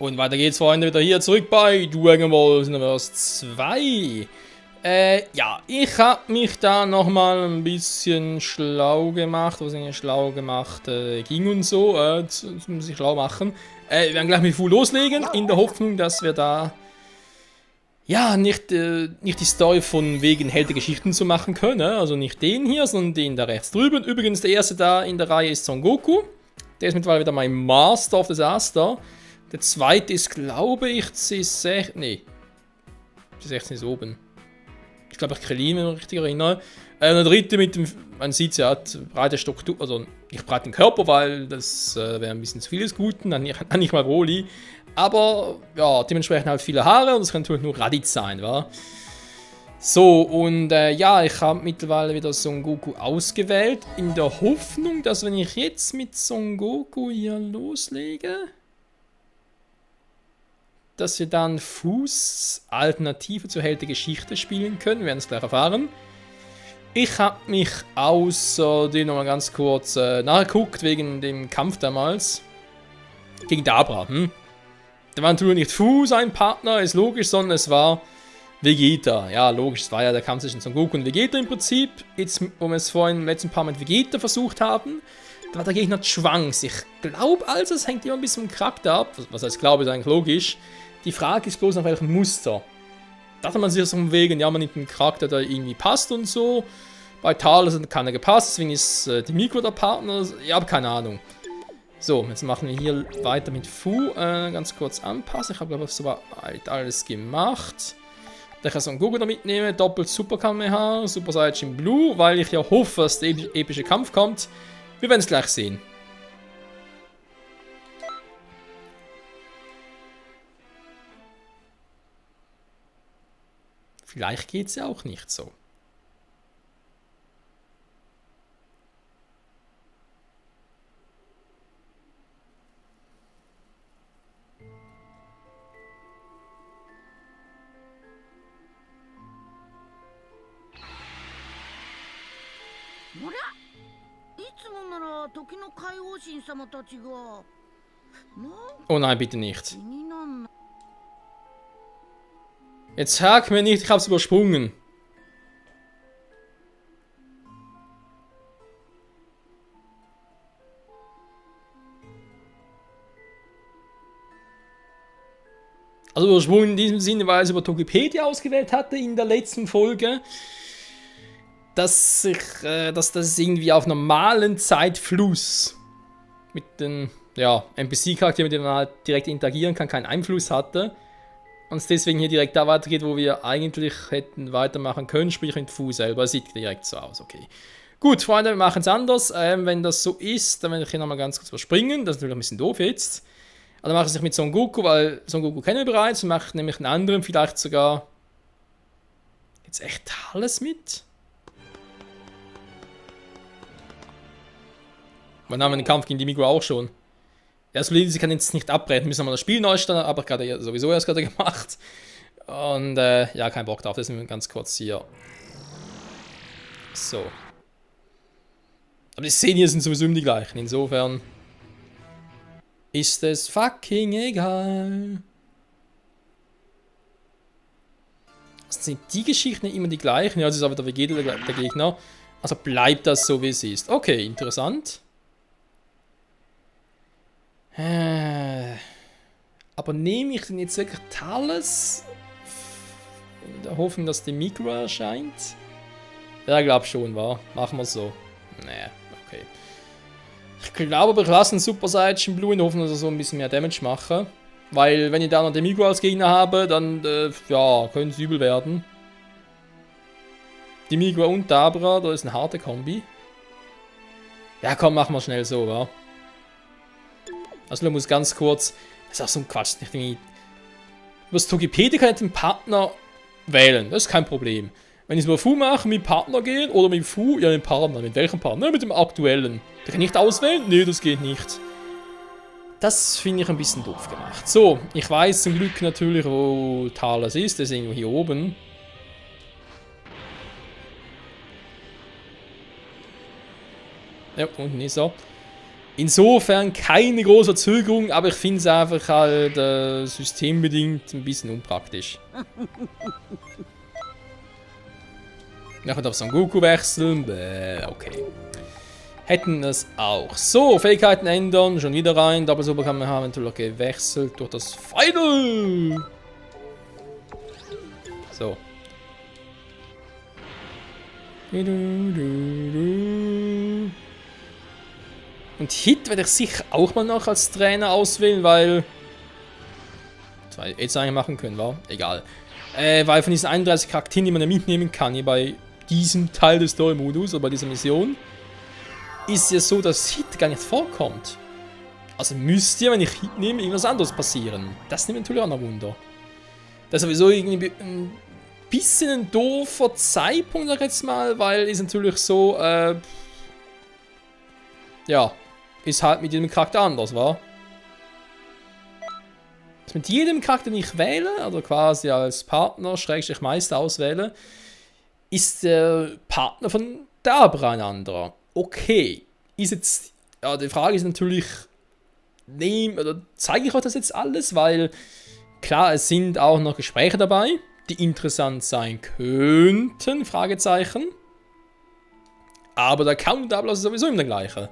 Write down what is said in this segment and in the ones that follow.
Und weiter geht's, Freunde, wieder hier zurück bei Dragon Ball Xenoverse 2. Ja, ich habe mich da nochmal ein bisschen schlau gemacht, was ich schlau gemacht ging und so, zum sich schlau machen. Wir werden gleich mit Fu loslegen, in der Hoffnung, dass wir da, ja, nicht die Story von wegen Held der Geschichten zu machen können, also nicht den hier, sondern den da rechts drüben. Übrigens, der erste da in der Reihe ist Son Goku. Der ist mittlerweile wieder mein Master of Disaster. Der zweite ist, glaube ich, C16. Nee. C16 ist oben. Ich glaube, ich Krillin, wenn ich mich richtig erinnere. Der dritte mit dem. Man sieht, er hat breite Struktur. Also nicht breiten Körper, weil das wäre ein bisschen zu viel des Guten. Dann nicht mal Broly. Aber ja, dementsprechend halt viele Haare und es kann natürlich nur Raditz sein, wa? So, und ja, ich habe mittlerweile wieder Son Goku ausgewählt. In der Hoffnung, dass wenn ich jetzt mit Son Goku hier loslege, dass wir dann Fuß Alternative zur Held der Geschichte spielen können. Wir werden es gleich erfahren. Ich habe mich außerdem nochmal ganz kurz nachgeguckt, wegen dem Kampf damals. Gegen Dabra. Da war natürlich nicht Fu sein Partner, ist logisch, sondern es war Vegeta. Ja, logisch, es war ja der Kampf zwischen Son Goku und Vegeta im Prinzip. Jetzt, wo wir es vorhin im letzten Paar mit Vegeta versucht haben, da war der Gegner Trunks. Ich glaube also, es hängt immer ein bisschen vom Charakter ab. Was heißt, glaube, ist eigentlich logisch. Die Frage ist bloß, nach welchem Muster. Da hat man sich so vom Wegen, ja, man nimmt einen Charakter, der irgendwie passt und so. Bei Talos hat keiner gepasst, deswegen ist die Mikro der Partner. Ich habe keine Ahnung. So, jetzt machen wir hier weiter mit Fu. Ganz kurz anpassen. Ich habe, glaube ich, soweit alles gemacht. Da kann ich so einen Goku da mitnehmen. Doppelt Super Kamehameha, Super Saiyajin Blue, weil ich ja hoffe, dass der epische Kampf kommt. Wir werden es gleich sehen. Vielleicht geht es ja auch nicht so. Oh nein, bitte nicht. Jetzt sag mir nicht, ich hab's übersprungen. Also übersprungen in diesem Sinne, weil ich es über Togepedia ausgewählt hatte in der letzten Folge. Dass das irgendwie auf normalen Zeitfluss mit den NPC-Charakteren, mit denen man halt direkt interagieren kann, keinen Einfluss hatte. Und es deswegen hier direkt da weitergeht, wo wir eigentlich hätten weitermachen können, sprich mit Fu selber. Sieht direkt so aus, okay. Gut, Freunde, wir machen es anders. Wenn das so ist, dann werde ich hier nochmal ganz kurz überspringen. Das ist natürlich ein bisschen doof jetzt. Aber dann mache ich es mit Son Goku, weil Son Goku kennen wir bereits und mache nämlich einen anderen, vielleicht sogar. Jetzt echt alles mit? Man haben den Kampf gegen die Migro auch schon. Ja, sie kann jetzt nicht abbrechen, müssen wir mal das Spiel neu starten, aber gerade ja sowieso erst gerade gemacht. Und ja, kein Bock drauf, das sind wir ganz kurz hier. So. Aber die Szenen hier sind sowieso immer die gleichen, insofern ist es fucking egal. Also sind die Geschichten immer die gleichen? Ja, das ist aber der Vegeta der Gegner. Also bleibt das so, wie es ist. Okay, interessant. Aber nehme ich denn jetzt wirklich Talos in der Hoffnung, dass die Mikro erscheint? Ja, glaub schon, war. Machen wir es so. Nee, okay. Ich glaube aber, ich lasse einen Super Saiyajin Blue in der Hoffnung, dass er so ein bisschen mehr Damage mache. Weil, wenn ich da noch den Mikro als Gegner habe, dann, ja, könnte es übel werden. Die Mikro und Dabra, da ist eine harte Kombi. Ja, komm, machen wir schnell so, wa? Also, du musst ganz kurz. Das ist auch so ein Quatsch. Du musst Togepedia kann den Partner wählen. Das ist kein Problem. Wenn ich es mit Fu mache, mit Partner gehen oder mit Fu, ja, mit Partner. Mit welchem Partner? Ja, mit dem aktuellen. Der kann nicht auswählen? Nee, das geht nicht. Das finde ich ein bisschen doof gemacht. So, ich weiß zum Glück natürlich, wo Talos ist. Der ist irgendwo hier oben. Ja, unten ist er. Insofern keine große Verzögerung, aber ich finde es einfach halt systembedingt ein bisschen unpraktisch. Nachher auf Son Goku wechseln, okay. Hätten es auch. So, Fähigkeiten ändern, schon wieder rein. Double Super kann man haben, natürlich gewechselt durch das Final. So. Und Hit werde ich sicher auch mal noch als Trainer auswählen, weil... Das wir jetzt eigentlich machen können, war? Egal. Weil von diesen 31 Charakteren, die man ja mitnehmen kann, hier bei diesem Teil des Story-Modus oder bei dieser Mission, ist ja so, dass Hit gar nicht vorkommt. Also müsste ja, wenn ich Hit nehme, irgendwas anderes passieren. Das nimmt natürlich auch noch Wunder. Das ist sowieso irgendwie ein bisschen ein doofer Zeitpunkt, sag ich jetzt mal, weil ist natürlich so, ja, ist halt mit jedem Charakter anders, wa? Dass mit jedem Charakter, den ich wähle, oder quasi als Partner, Schrägstrich Meister auswähle, ist der Partner von Dabra ein anderer. Okay, ist jetzt, ja, die Frage ist natürlich, zeige ich euch das jetzt alles, weil klar, es sind auch noch Gespräche dabei, die interessant sein könnten, Fragezeichen. Aber der Countdown ist sowieso immer der gleiche.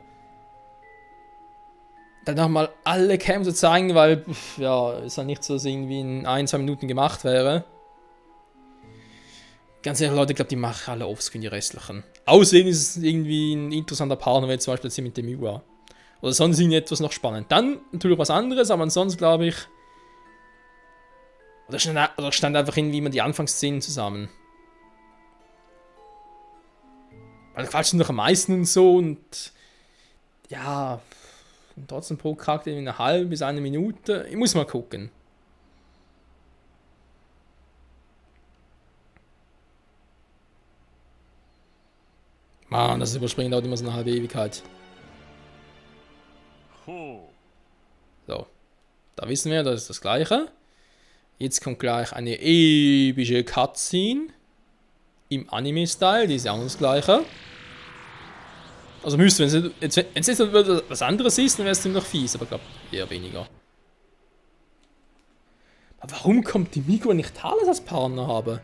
Dann nochmal alle Camps zu zeigen, weil, ja, es dann nicht so irgendwie in 1-2 Minuten gemacht wäre. Ganz ehrlich, Leute, ich glaube, die machen alle offscreen, die restlichen. Außerdem ist es irgendwie ein interessanter Partner, wenn zum Beispiel jetzt mit dem Miwa. Oder sonst irgendwie etwas noch spannend. Dann natürlich was anderes, aber ansonsten glaube ich... Oder stand einfach irgendwie immer die Anfangsszenen zusammen. Weil da quatschen doch am meisten und so und... Ja... Und trotzdem pro Charakter in einer halben bis eine Minute. Ich muss mal gucken. Mann, das Überspringen dauert immer so eine halbe Ewigkeit. So. Da wissen wir, das ist das Gleiche. Jetzt kommt gleich eine epische Cutscene. Im Anime-Style, die ist ja auch das Gleiche. Also müsste, wenn es jetzt was anderes ist, dann wäre es noch fies, aber ich glaube eher weniger. Aber warum kommt die Mikro, wenn ich Thales als Partner habe?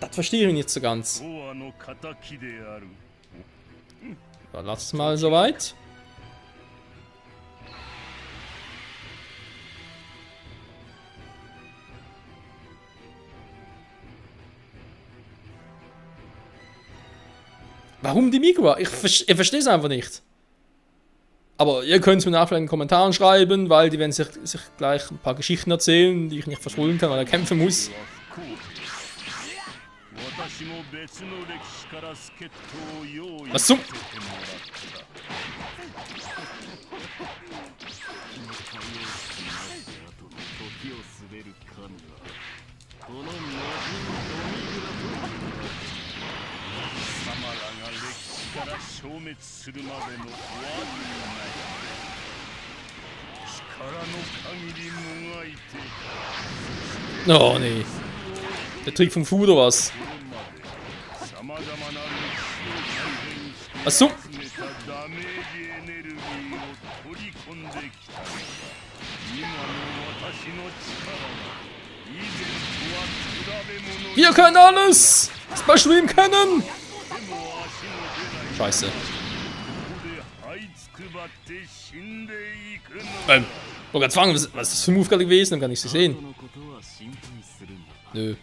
Das verstehe ich nicht so ganz. Ja, lass es mal soweit. Warum die Migra? Ich verstehe es einfach nicht. Aber ihr könnt es mir nachher in den Kommentaren schreiben, weil die werden sich gleich ein paar Geschichten erzählen, die ich nicht verschulden kann, weil er kämpfen muss. Was zum... Oh nee. Der Trick vom Fu oder was? Was so? Wir können alles! Das Beispiel können! Scheiße. Ich wollte gerade fragen, was ist das für ein Move gerade gewesen? Dann kann ich sie sehen. Nö.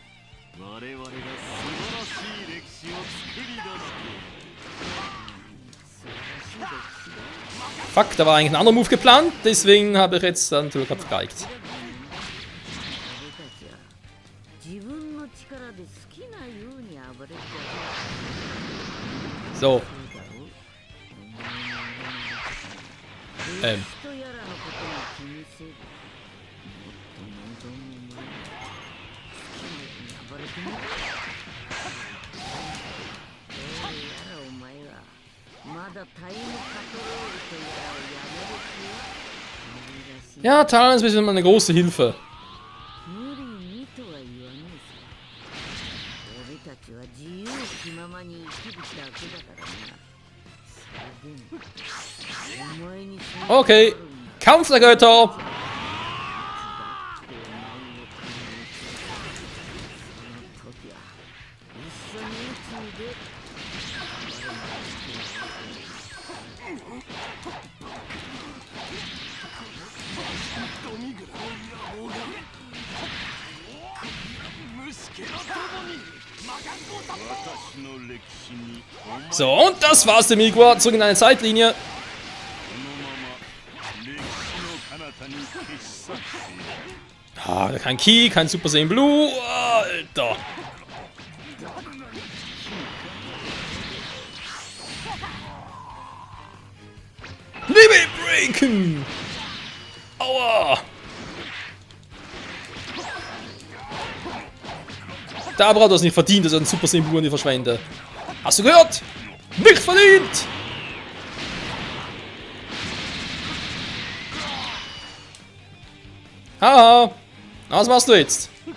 Fuck, da war eigentlich ein anderer Move geplant, deswegen habe ich jetzt dann natürlich abgegeigt. So. Ja, Thales ist immer eine große Hilfe. Okay. Kampf der Götter. So, und das war's, der Migua. Zurück in eine Zeitlinie. Ah, kein Ki, kein Super Saiyan Blue. Alter. Limit Breaken. Aua. Der Abra hat das nicht verdient, dass er einen Super Saiyan Blue nicht verschwende. Hast du gehört? Nicht verdient! Haha! Was machst du jetzt? Ja,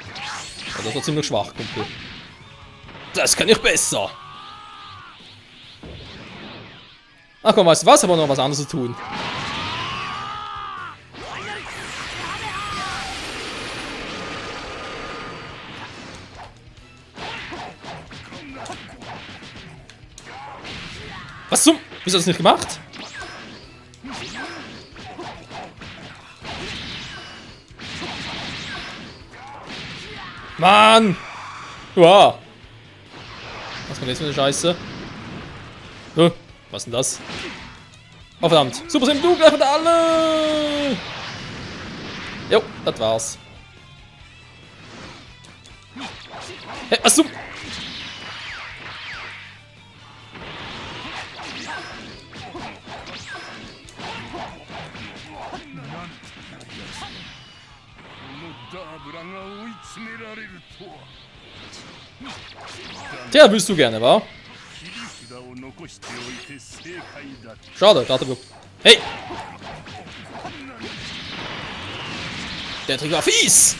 das war ziemlich schwach, Kumpel. Das kann ich besser. Ach komm, weißt du was? Aber noch was anderes zu tun. Was zum? Wieso hast du das nicht gemacht? Mann! Wow! Was kommt jetzt für eine Scheiße? Was ist denn das? Oh verdammt! Super Saiyan Blue, gleich wieder alle! Jo, das war's. Hey, was zum? Tja, willst du gerne, wa? Schade, Datenblock. Hey! Der Trick war fies!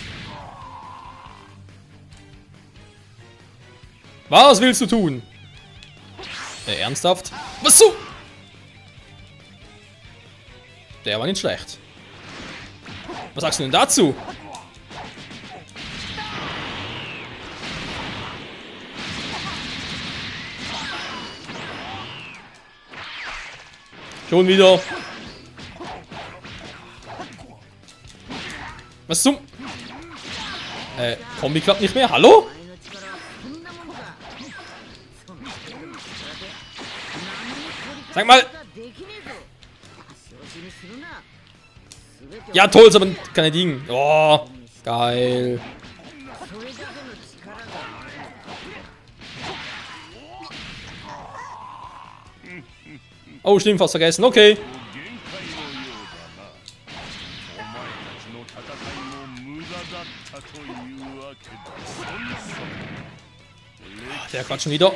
Was willst du tun? Ernsthaft? Was so? Der war nicht schlecht. Was sagst du denn dazu? Schon wieder. Was zum? Kombi klappt nicht mehr. Hallo? Sag mal. Ja, toll, ist aber keine Ding. Oh, geil. Oh, stimmt, fast vergessen. Okay. Der quatscht schon wieder.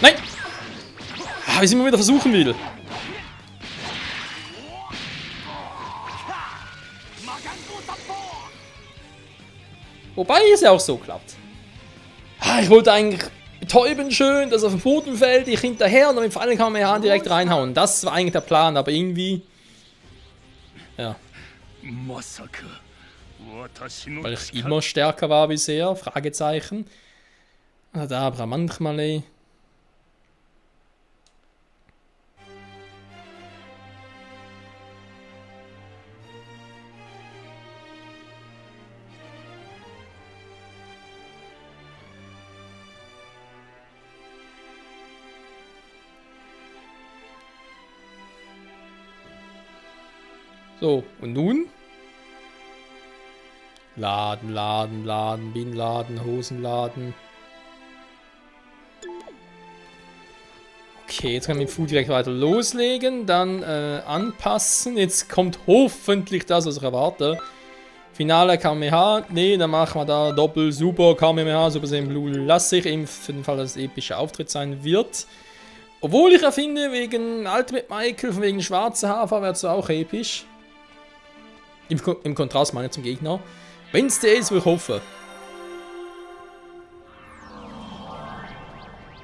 Nein! Ah, wie es immer wieder versuchen will. Wobei es ja auch so klappt. Ah, ich wollte eigentlich betäuben schön, dass er auf dem Boden fällt, ich hinterher und dann im Fallen kann man ja direkt reinhauen. Das war eigentlich der Plan, aber irgendwie... Ja. Weil ich immer stärker war bisher, Fragezeichen. Da aber manchmal... So, und nun? Laden, Laden, Laden, Bin-Laden, Hosenladen. Okay, jetzt kann man mit Food direkt weiter loslegen. Dann anpassen. Jetzt kommt hoffentlich das, was ich erwarte. Finale Kamehameha. Ne, dann machen wir da Doppel Super Kamehameha, Super Saiyan Blue lasse ich im Fall, dass es ein epischer Auftritt sein wird. Obwohl ich ja finde, wegen Ultimate Michael, wegen schwarzer Hafer wäre es auch episch. Im Kontrast meine ich zum Gegner. Wenn es der ist, wo ich hoffe.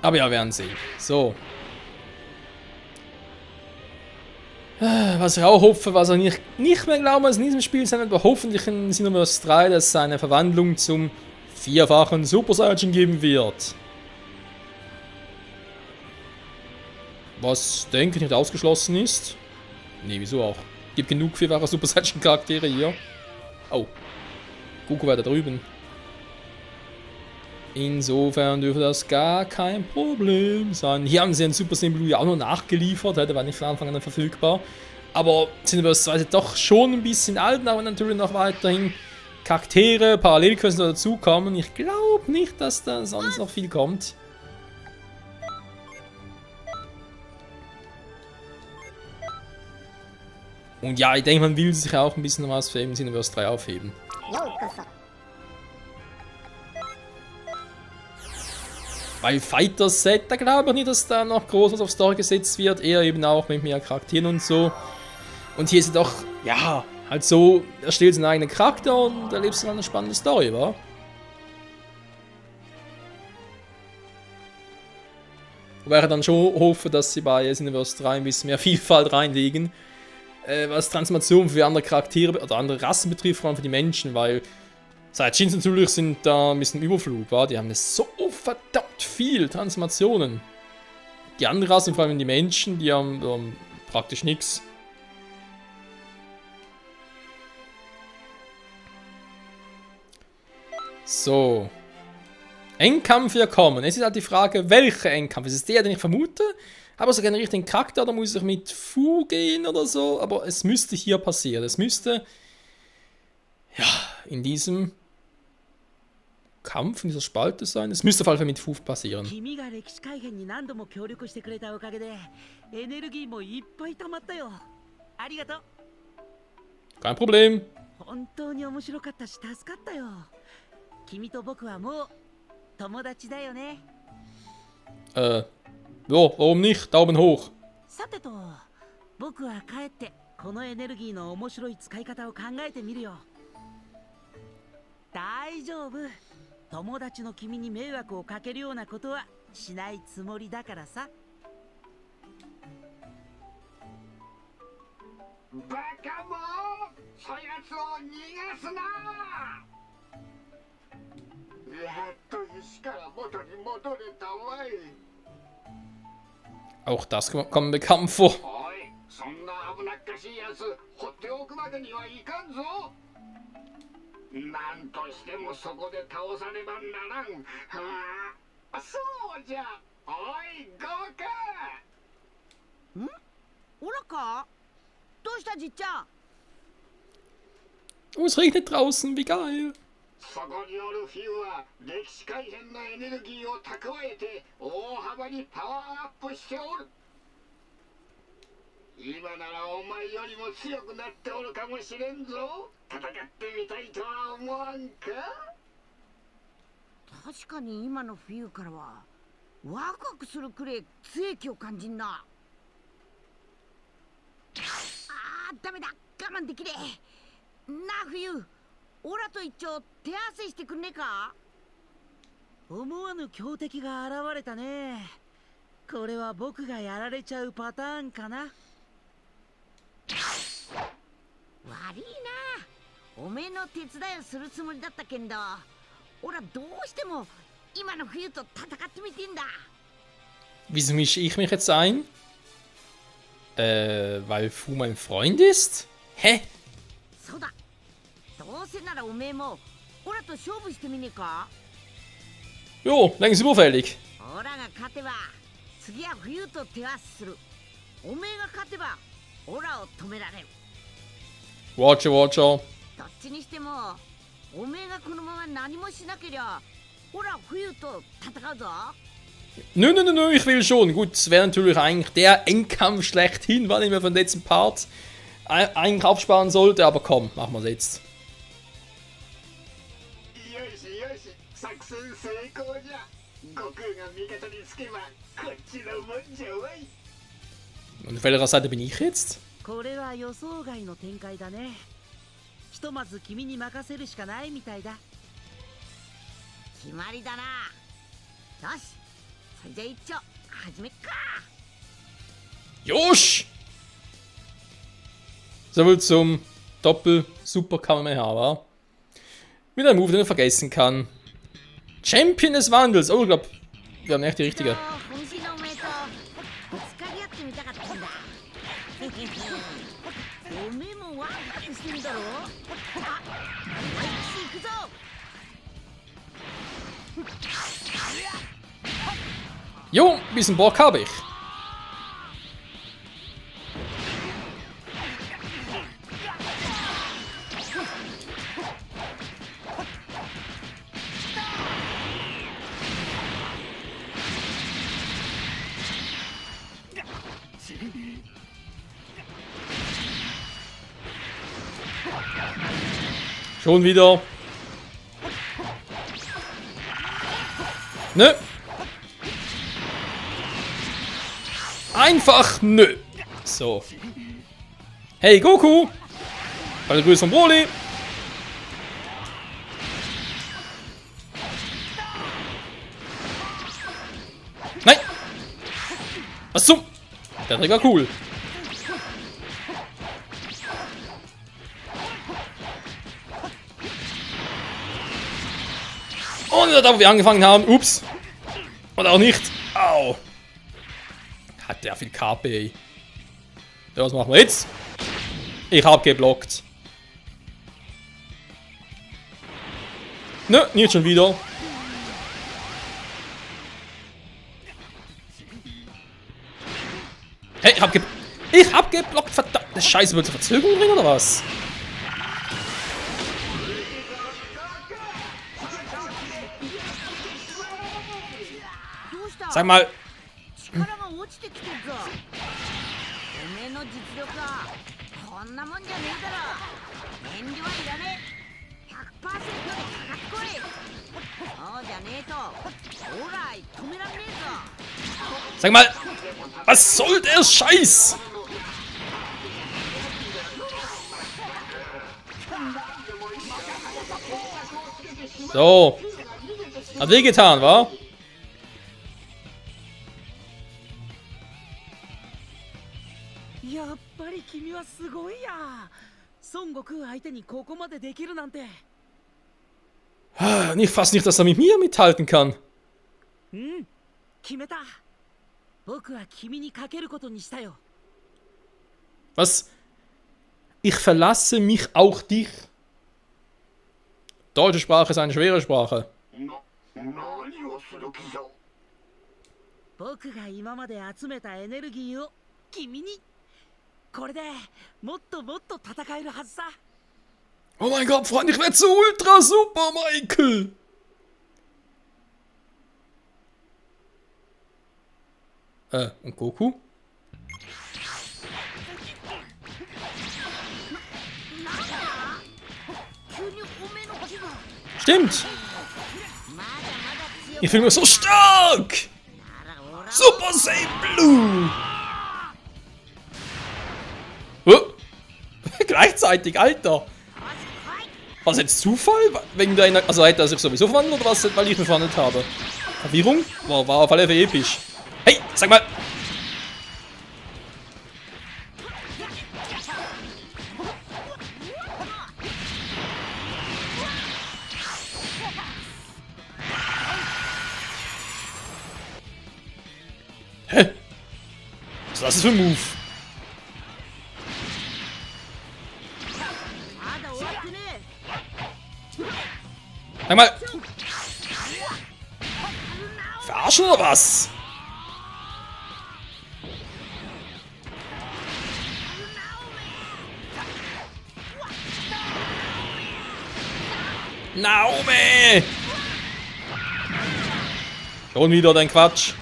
Aber ja, werden sehen. So. Was ich auch hoffe, was ich nicht mehr glaube, dass in diesem Spiel sein wird, aber hoffentlich in Xenoverse 3, dass es eine Verwandlung zum vierfachen Super Saiyan geben wird. Was, denke ich, nicht ausgeschlossen ist. Nee, wieso auch? Gibt genug vierfache Super Saiyan Charaktere hier. Oh. Goku war da drüben. Insofern dürfte das gar kein Problem sein. Hier haben sie einen Super Saiyan Blue ja auch noch nachgeliefert, der war nicht von Anfang an verfügbar. Aber Xenoverse 2 ist doch schon ein bisschen alt, aber natürlich noch weiterhin Charaktere, Parallelquests dazukommen. Ich glaube nicht, dass da sonst noch viel kommt. Und ja, ich denke, man will sich auch ein bisschen was für eben Xenoverse 3 aufheben. Bei Fighter Set, da glaube ich nicht, dass da noch groß was auf Story gesetzt wird. Eher eben auch mit mehr Charakteren und so. Und hier ist es doch, ja, halt so, erstellst einen eigenen Charakter und erlebst dann eine spannende Story, wa? Wobei ich dann schon hoffe, dass sie bei Xenoverse 3 ein bisschen mehr Vielfalt reinlegen. Was Transformation für andere Charaktere oder andere Rassen betrifft, vor allem für die Menschen, weil Saiyajins natürlich sind da ein bisschen im Überflug, wa? Die haben so verdammt viel Transformationen. Die anderen Rassen, vor allem die Menschen, die haben praktisch nichts. So. Endkampf hier kommen. Es ist halt die Frage, welcher Endkampf? Ist es der, den ich vermute? Aber so gerne richtigen Charakter, da muss ich mit Fu gehen oder so. Aber es müsste hier passieren. Es müsste, ja, in diesem Kampf, in dieser Spalte sein. Es müsste auf jeden Fall mit Fu passieren. Kein Problem. Ja, warum nicht? Daumen hoch. さてと、僕は帰ってこのエネルギーの面白い使い方を考えてみるよ。大丈夫。友達の君に迷惑をかけるようなことはしないつもりだからさ。バカもそやつを逃がすな。やっと石から元に戻れたわい。 Auch das kommt mir bekannt vor. おい、そんな危なっかしいやつ放っておくわけにはいかんぞ。なんとしてもそこで倒さねばならん。はあ、そうじゃ。おい、ゴーカ。ん？オラか？どうしたじっちゃん？ Oh, es regnet draußen, wie geil. そこにおるフィウは歴史改変のエネルギーを蓄えて大幅にパワーアップしておる。今ならお前よりも強くなっておるかもしれんぞ。戦ってみたいとは思わんか？確かに今のフィウからはワクワクするくらい強い気を感じんな。ダメだ、我慢できれ。なあフィウ、オラと一丁手合わせしてくんねえか？思わぬ強敵が現れたね。これは僕がやられちゃうパターンかな。悪いな。おめえの手伝いをするつもりだったけんど、オラどうしても今の冬と戦ってみてんだ。Wieso mische ich mich jetzt ein? Weil Fu mein Freund ist? Hä? そうだ。どうせならおめえもオラと勝負してみねえか？ Jo, längst überfällig. オラが勝てば次は冬と手合わせする。おめえが勝てばオラを止められる。 Watcher, Watcher. どっちにしてもおめえがこのまま何もしなけりゃオラ冬と戦うぞ。 Nö, nö, nö, nö, ich will schon. Gut, es wäre natürlich eigentlich der Endkampf schlechthin, wann ich mir von letzten Part eigentlich absparen sollte, aber komm, machen wir es jetzt. 作戦成功じゃ。悟空が味方につけばこっちのもんじゃわい。 Und auf welcher Seite bin ich jetzt? これは予想外の展開だね。ひとまず君に任せるしかないみたいだ。決まりだな。よし、それじゃ一丁始めっか。 Josh! Soviel zum Doppel-Super-Kamehameha. Wieder ein Move, den ich vergessen kann. Champion des Wandels. Oh, ich glaube, wir haben echt die richtige. 本心のおめえとぶつかり合ってみたかったんだ。おめえもワクワクしてるだろ。あ、行くぞ。 Jo, ein bisschen Bock habe ich. Schon wieder. Nö. Einfach nö. So. Hey Goku. Alle Grüße von Broly. Nein. Was zum? Der Trick war cool. Und da, wo wir angefangen haben. Ups. Oder auch nicht. Au. Hat der viel KP, ey. Ja, was machen wir jetzt? Ich hab geblockt. Nö, nicht schon wieder. Hey, ich hab geblockt, verdammte Scheiße. Willst du Verzögerung bringen oder was? Sag mal. 力が落ちてきてるぞ。おめえの実力はこんなもんじゃねえだろ。遠慮はいらねえ。100% でかかってこい。そうじゃねえとオーライ止めらんねえぞ。 Sag mal. Was soll der Scheiß? So. Hat wehgetan, wa? やっぱり君はすごいや。孫悟空相手にここまでできるなんて。Ich fass nicht, dass er mit mir mithalten kann. うん、決めた。僕は君にかけることにしたよ。 Was? Ich verlasse mich auch dich. Deutsche Sprache ist eine schwere Sprache. 何をする気じゃ。僕が今まで集めたエネルギーを君に。これでもっともっと戦えるはずさ。 Oh mein Gott, Freund, ich werde zu Ultra Super Michael. Und Goku? Stimmt. Ich fühle mich so stark. Super Saiyan Blue. Oh. Gleichzeitig, Alter. War das jetzt Zufall? Wegen der also hätte er sich sowieso verwandelt oder was, weil ich mich verwandelt habe? Verwirrung? War auf alle Fälle episch. Hey, sag mal! Hä? Was ist das für ein Move? Sag mal! Verarschen oder was? Naomi! Schon wieder dein Quatsch.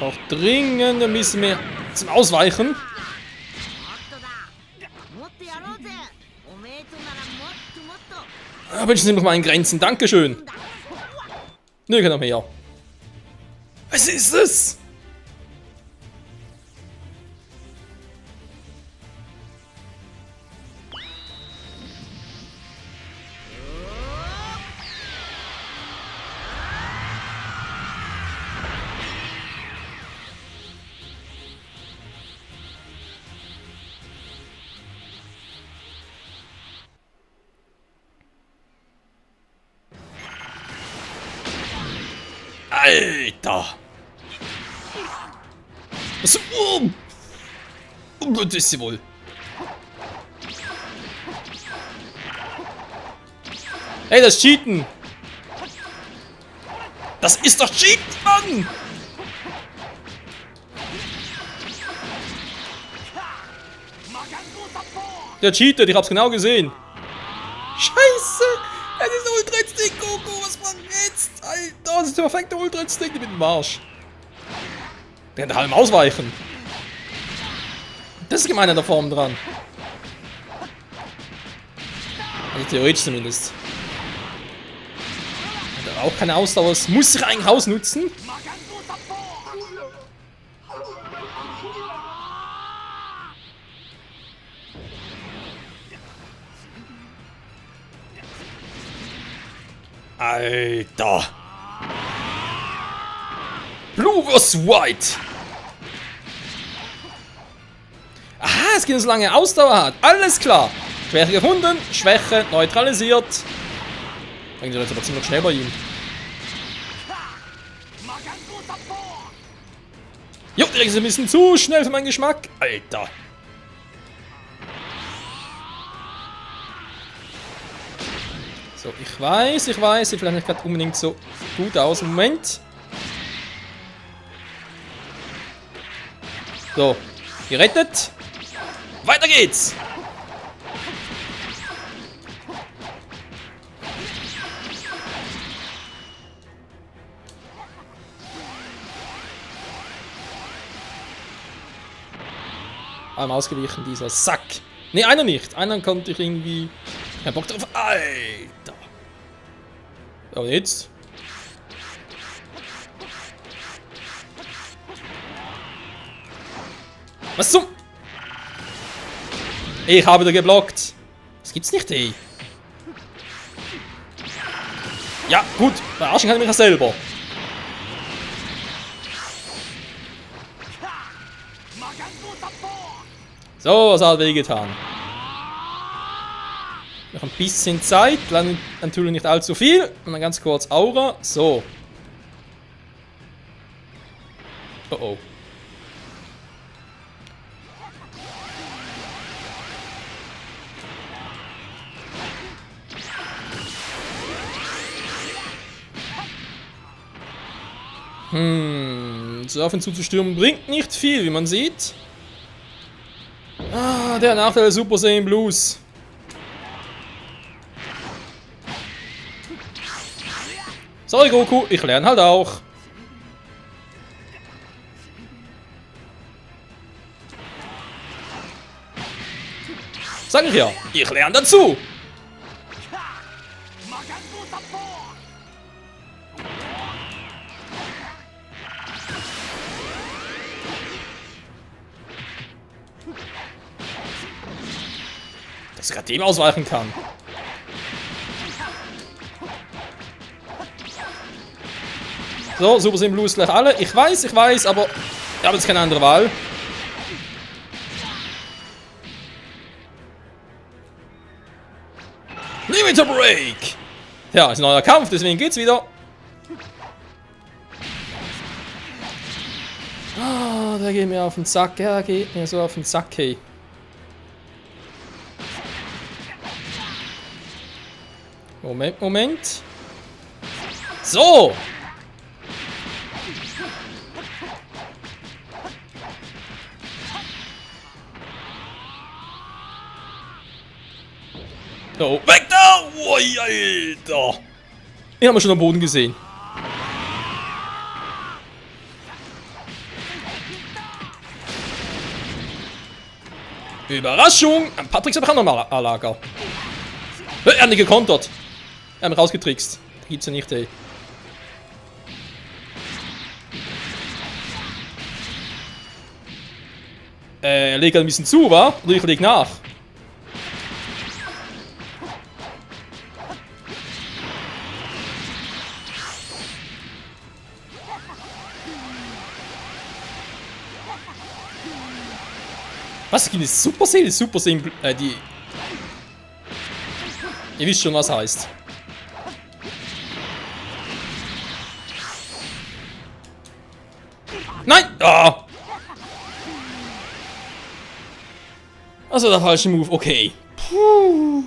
Braucht dringend ein bisschen mehr zum Ausweichen. もっとだもっとやろうぜおめえとならもっともっと Aber ich nehme noch mal in Grenzen. Dankeschön. Nö, kann noch mehr. Was ist es? Alter! Was? Das ist sie wohl. Hey, das ist Cheaten! Das ist doch Cheaten, Mann! Der cheatet, ich hab's genau gesehen. Scheiße! Er ist der Ultra-Instinkt, Goku, was macht jetzt? Alter, das ist der perfekte Ultra-Instinkt mit dem Arsch. Der kann halb ausweichen. Das ist gemein an der Form dran. Also theoretisch zumindest. Hat er auch keine Ausdauer, es muss sich eigentlich ausnutzen. Alter! Blue vs. White! Aha, es geht so lange Ausdauer hat. Alles klar! Schwäche gefunden, Schwäche neutralisiert. Irgendwie jetzt aber ziemlich schnell bei ihm. Jo, direkt ist ein bisschen zu schnell für meinen Geschmack. Alter! So, ich weiß, sieht vielleicht nicht gerade unbedingt so gut aus. Moment. So, gerettet. Weiter geht's. Einmal ausgewichen, dieser Sack. Ne, einer nicht. Einer konnte ich irgendwie... Kein Bock drauf. Alter. Und jetzt? Was zum... Ich habe da geblockt. Das gibt's nicht, ey. Ja, gut. Verarschen kann ich mich ja selber. So, was hat wehgetan. Noch ein bisschen Zeit, natürlich nicht allzu viel. Und dann ganz kurz Aura. So. Oh oh. So auf ihn zuzustürmen bringt nicht viel, wie man sieht. Ah, der Nachteil der Super Saiyan Blues. Sorry Goku, ich lerne halt auch. Sag ich ja, ich lerne dazu. Dass ich gerade dem ausweichen kann. So, Super Saiyan Blues gleich alle. Ich weiß, aber ich habe jetzt keine andere Wahl. Limiter Break! Ja, ist ein neuer Kampf, deswegen geht's wieder. Ah, der geht mir auf den Sack. Der geht mir so auf den Sack, hey. Moment. So! So, weg da! Ui, Alter! Den haben wir schon am Boden gesehen. Überraschung! Patrick hat auch nochmal A-Lager. Er hat nicht gekontert. Er hat mich rausgetrickst. Gibt's ja nicht, ey. Er legt ein bisschen zu, wa? Oder ich leg nach? Was? Gibt es Super Saiyan? Super Saiyan, die... Ihr wisst schon, was heißt. Nein! Ah! Also der falsche Move, okay. Puh.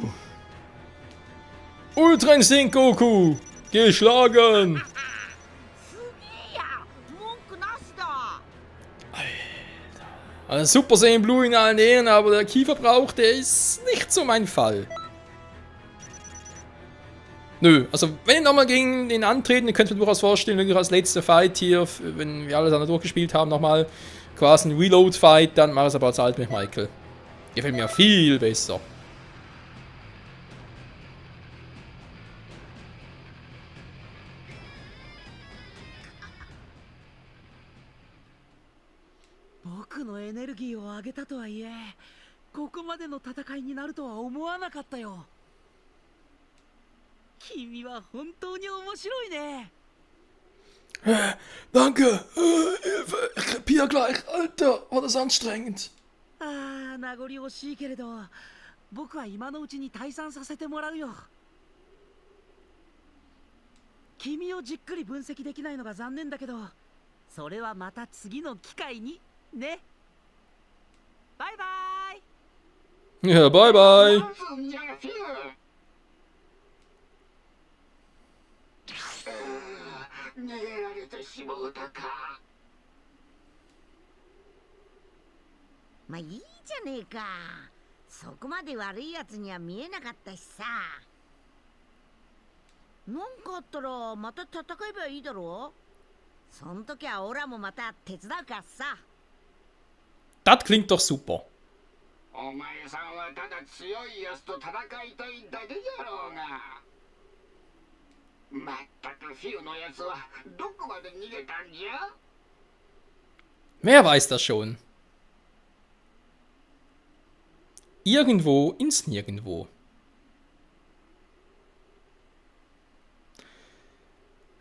Ultra Instinct Goku! Geschlagen! すげえや文句なしだ Also Super Saiyan Blue in allen Ehren, aber der Kieferbrauch, der ist nicht so mein Fall. Nö, also wenn ich nochmal gegen den antreten, dann könnt ihr mir durchaus vorstellen, wirklich als letzter Fight hier, wenn wir alles andere durchgespielt haben, nochmal quasi ein Reload-Fight, dann mache ich es aber als alt mit Michael. Gefällt mir viel besser.僕のエネルギーを上げたとはいえここまでの戦いになるとは思わなかったよ。君は本当に面白いね。 Danke, Hilfe, ich krepier gleich, Alter, war das anstrengend. ああ、名残惜しいけれど僕は今のうちに退散させてもらうよ。君をじっくり分析できないのが残念だけどそれはまた次の機会にね。バイバイ。 Ja, bye bye. どうすんじゃフィル。逃げられてしもうたか。まあいいじゃねえか。そこまで悪いやつには見えなかったしさ。なんかあったらまた戦えばいいだろう。そん時はオラもまた手伝うからさ。 Das klingt doch super. お前さんはただ強いやつと戦いたいだけじゃろうが。まったくフィルのやつはどこまで逃げたんじゃ？ Wer weiß das schon? Irgendwo ins Nirgendwo.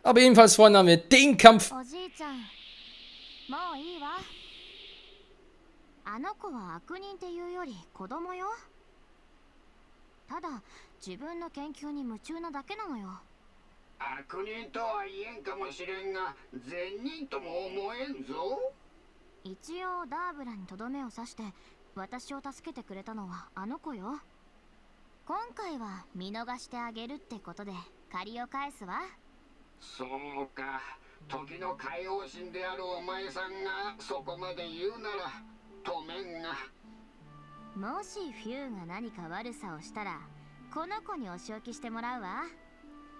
Aber jedenfalls, Freunde, haben wir den Kampf. おじいちゃん、もういいわ。あの子は悪人っていうより子供よ。ただ自分の研究に夢中なだけなのよ。悪人とは言えんかもしれんが善人とも思えんぞ。一応ダーブラにとどめを刺して私を助けてくれたのはあの子よ。今回は見逃してあげるってことで借りを返すわ。そうか、時の海王神であるお前さんがそこまで言うなら止めんが。もしフューが何か悪さをしたらこの子にお仕置きしてもらうわ。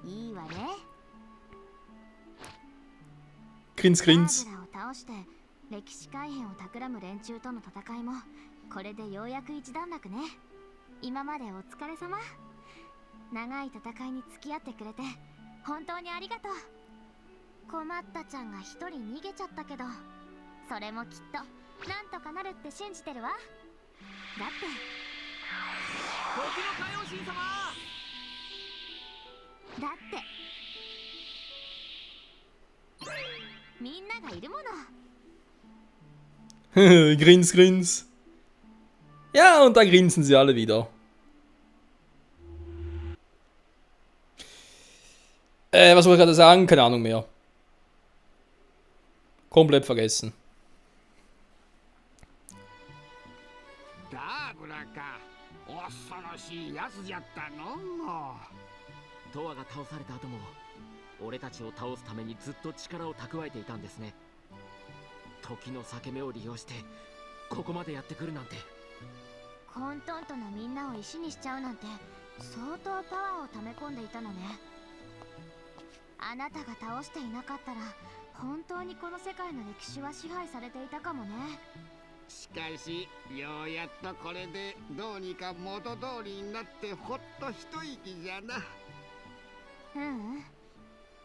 いいわね。 Grins, ダー grins. ブラを倒して歴史改変を企む連中との戦いもこれでようやく一段落ね。今までお疲れ様。長い戦いに付き合ってくれて本当にありがとう。困ったちゃんが一人逃げちゃったけどそれもきっとなんとかなるって信じてるわ。だって時の海王神様。だってみんながいるもの。 Grins, grins. Ja, und da grinsen sie alle wieder. Was wollte ich gerade sagen? Keine Ahnung mehr. Komplett vergessen. ダーブラか、恐ろしいやつじゃったの。トアが倒された後も俺たちを倒すためにずっと力を蓄えていたんですね。時の裂け目を利用してここまでやってくるなんて。コントントのみんなを石にしちゃうなんて相当パワーを溜め込んでいたのね。あなたが倒していなかったら本当にこの世界の歴史は支配されていたかもね。しかしようやっとこれでどうにか元通りになってほっと一息じゃな。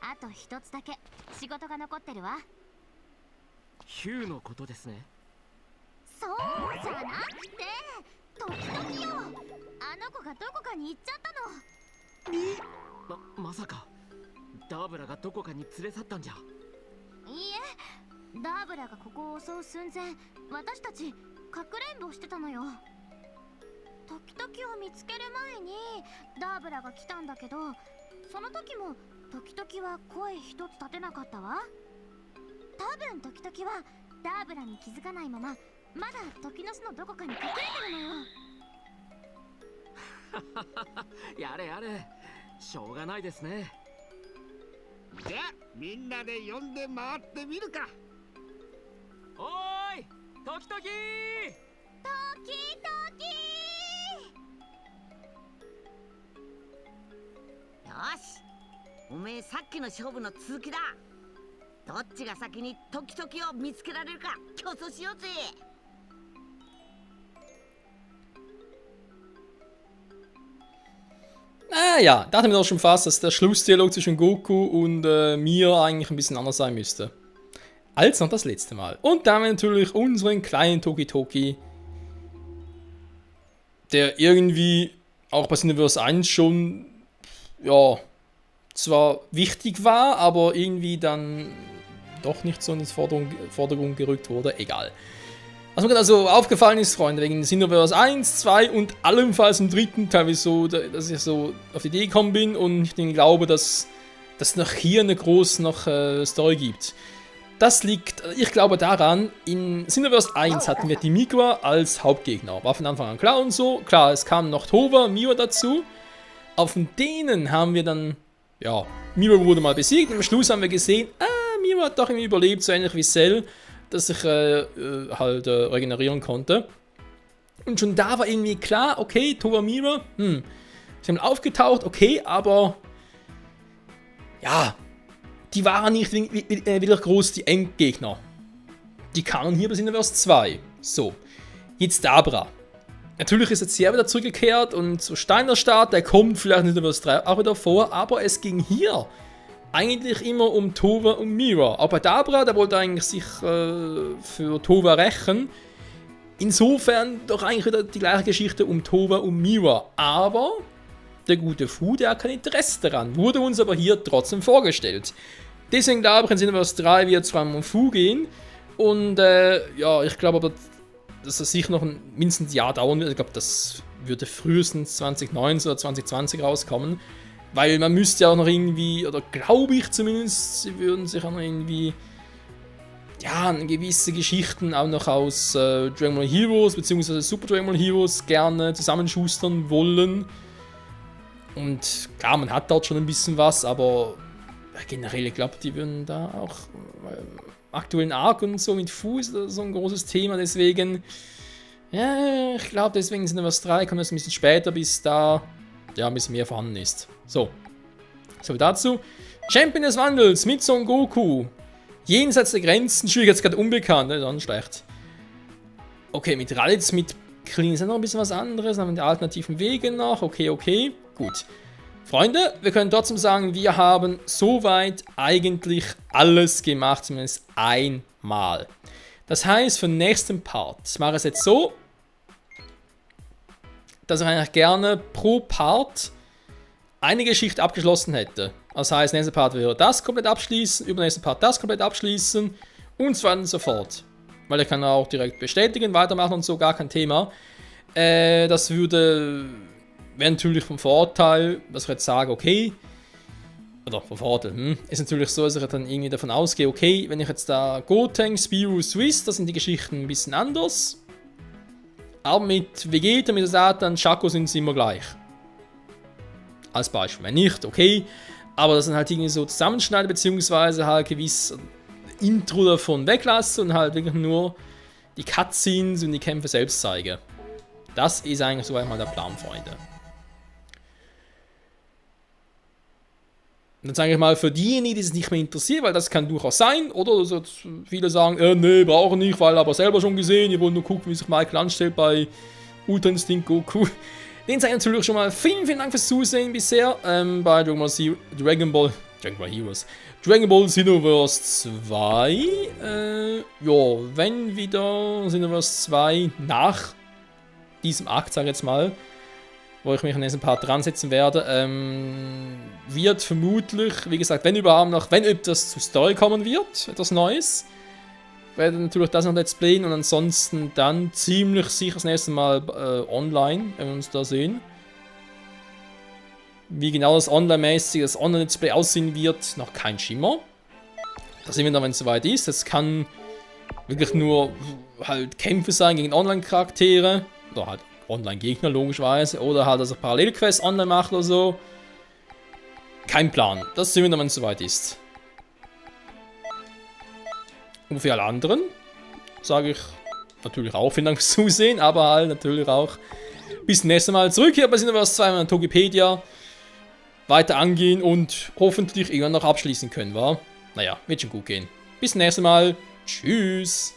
あと一つだけ仕事が残ってるわ。ヒューのことですね。そうじゃなくて時々よ、あの子がどこかに行っちゃったの。まさかダーブラがどこかに連れ去ったんじゃ。いいえ、ダーブラがここを襲う寸前、私たちかくれんぼしてたのよ。時々を見つける前にダーブラが来たんだけど、その時も時々は声一つ立てなかったわ。多分時々はダーブラに気づかないまままだ時の巣のどこかに隠れてるのよ。やれやれ、しょうがないですね。じゃあみんなで呼んで回ってみるか。おーい、時々。よし、おめえさっきの勝負の続きだ。どっちが先に時々を見つけられるか競争しようぜ。Ja, da hatten wir doch schon fast, dass der Schlussdialog zwischen Goku und mir eigentlich ein bisschen anders sein müsste. Als noch das letzte Mal. Und da haben wir natürlich unseren kleinen Toki-Toki, der irgendwie auch bei Cineverse 1 schon, ja, zwar wichtig war, aber irgendwie dann doch nicht so in den Vordergrund gerückt wurde. Egal. Was mir also aufgefallen ist, Freunde, wegen Cineverse 1, 2 und allenfalls im dritten Teil, so, dass ich so auf die Idee gekommen bin und ich den glaube, dass es noch hier eine große Story gibt. Das liegt, ich glaube, daran, in Cineverse 1 hatten wir die Migwa als Hauptgegner. War von Anfang an klar und so. Klar, es kamen noch Tova, Miwa dazu. Auf denen haben wir dann, ja, Miwa wurde mal besiegt und am Schluss haben wir gesehen, Miwa hat doch irgendwie überlebt, so ähnlich wie Cell, dass ich halt regenerieren konnte. Und schon da war irgendwie klar, okay, Tova, Miwa, sie haben aufgetaucht, okay, aber ja, die waren nicht wieder groß die Endgegner. Die kamen hier bei Cineverse 2. So, jetzt Dabra. Natürlich ist jetzt hier wieder zurückgekehrt und so Steiner Start, der kommt vielleicht in Cineverse 3 auch wieder vor, aber es ging hier eigentlich immer um Tova und Miwa. Auch bei Dabra, der wollte eigentlich sich für Tova rächen. Insofern doch eigentlich wieder die gleiche Geschichte um Tova und Miwa. Aber der gute Fu, der hat kein Interesse daran. Wurde uns aber hier trotzdem vorgestellt. Deswegen glaube ich, in Cineverse 3 wird es vor allem um Fu gehen. Und ja, ich glaube aber, dass das sicher noch mindestens ein Jahr dauern wird. Ich glaube, das würde frühestens 2019 oder 2020 rauskommen. Weil man müsste ja auch noch irgendwie, oder glaube ich zumindest, sie würden sich auch noch irgendwie, ja, gewisse Geschichten auch noch aus Dragon Ball Heroes bzw. Super Dragon Ball Heroes gerne zusammenschustern wollen. Und klar, man hat dort schon ein bisschen was, aber generell, ich glaube, die würden da auch aktuellen Arc und so mit Fuß so ein großes Thema, deswegen, ja, ich glaube, deswegen sind Cineverse 3, kommt das ein bisschen später, bis da, ja, ein bisschen mehr vorhanden ist. So dazu. Champion des Wandels mit Son Goku. Jenseits der Grenzen, Schwierigkeitsgrad unbekannt, ne, dann schlecht. Okay, mit Raditz, mit Krillin ist ja noch ein bisschen was anderes, dann haben wir die alternativen Wege noch, okay, gut. Freunde, wir können trotzdem sagen, wir haben soweit eigentlich alles gemacht, zumindest einmal. Das heißt, für den nächsten Part, ich mache es jetzt so, dass ich eigentlich gerne pro Part eine Geschichte abgeschlossen hätte. Das heißt, nächster Part wäre das komplett abschließen, übernächster Part das komplett abschließen und so weiter und so fort. Weil ich kann auch direkt bestätigen, weitermachen und so, gar kein Thema. Das wäre natürlich vom Vorteil, dass ich jetzt sage, okay, oder vom Vorteil, ist natürlich so, dass ich dann irgendwie davon ausgehe, okay, wenn ich jetzt da Gotenks, Spiru, Swiss, da sind die Geschichten ein bisschen anders. Aber mit Vegeta, mit Satan, Shaco sind sie immer gleich. Als Beispiel. Wenn nicht, okay. Aber das sind halt irgendwie so Zusammenschneide, beziehungsweise halt gewiss Intro davon weglasse und halt wirklich nur die Cutscenes und die Kämpfe selbst zeige. Das ist eigentlich so einmal der Plan, Freunde. dann sage ich mal, für diejenigen, die es nicht mehr interessiert, weil das kann durchaus sein, oder so viele sagen, nee, brauche nicht, weil aber selber schon gesehen, ihr wollt nur gucken, wie sich Michael anstellt bei Ultra Instinct Goku. Den sage ich natürlich schon mal vielen Dank fürs Zusehen bisher bei Dragon Ball Heroes. Dragon Ball Xenoverse 2. Ja, wenn wieder Xenoverse 2 nach diesem Akt, sage ich jetzt mal, wo ich mich in diesem Part dran setzen werde, wird vermutlich, wie gesagt, wenn überhaupt noch, wenn etwas zur Story kommen wird, etwas Neues, werde natürlich das noch Let's Playen und ansonsten dann ziemlich sicher das nächste Mal online, wenn wir uns da sehen. Wie genau das Online-mäßig, das Online-Let's Play aussehen wird, noch kein Schimmer. Das sehen wir dann, wenn es soweit ist. Es kann wirklich nur halt Kämpfe sein gegen Online-Charaktere, oder halt Online-Gegner logischerweise, oder halt, dass er Parallelquests online macht oder so. Kein Plan. Das sehen wir dann, wenn es soweit ist. Und für alle anderen sage ich natürlich auch vielen Dank fürs Zusehen, aber halt natürlich auch bis zum nächsten Mal zurück hier bei Xenoverse 2 an Togepedia. Weiter angehen und hoffentlich irgendwann noch abschließen können, wa? Naja, wird schon gut gehen. Bis zum nächsten Mal. Tschüss.